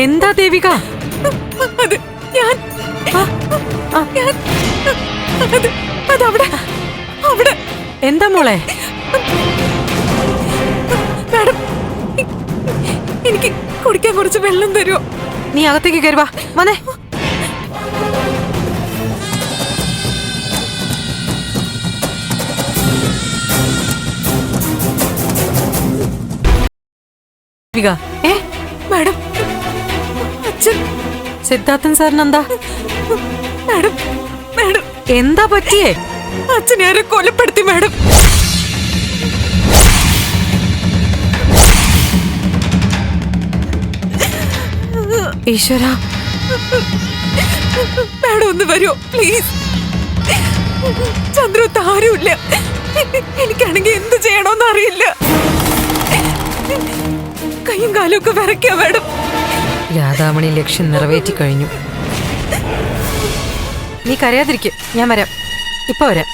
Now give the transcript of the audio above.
എന്താ ദേവിക? അത് ഞാൻ അതവിടെ അവിടെ. എന്താ മോളെ? മാഡം, എനിക്ക് കുടിക്കാൻ കുറച്ച് വെള്ളം തരുമോ? നീ അകത്തേക്ക് കയറി വാ. വന്നേ. മാഡം, അച്ഛൻ. സിദ്ധാർത്ഥൻ സാറിന് എന്താ? മാഡം, മാഡം, എന്താ പറ്റിയേ? അച്ഛനെ ആരെ കൊലപ്പെടുത്തി മാഡം. ഈശ്വര, മാഡം ഒന്ന് വരുമോ പ്ലീസ്? ചന്ദ്രത്ത് ആരുമില്ല. എനിക്കാണെങ്കിൽ എന്ത് ചെയ്യണോന്ന് അറിയില്ല. കയ്യും കാലും ഒക്കെ വിറയ്ക്കാ മാഡം. രാധാമണി ലക്ഷ്യം നിറവേറ്റി കഴിഞ്ഞു. നീ കരയാതിരിക്കും, ഞാൻ വരാം. ഇപ്പൊ വരാം.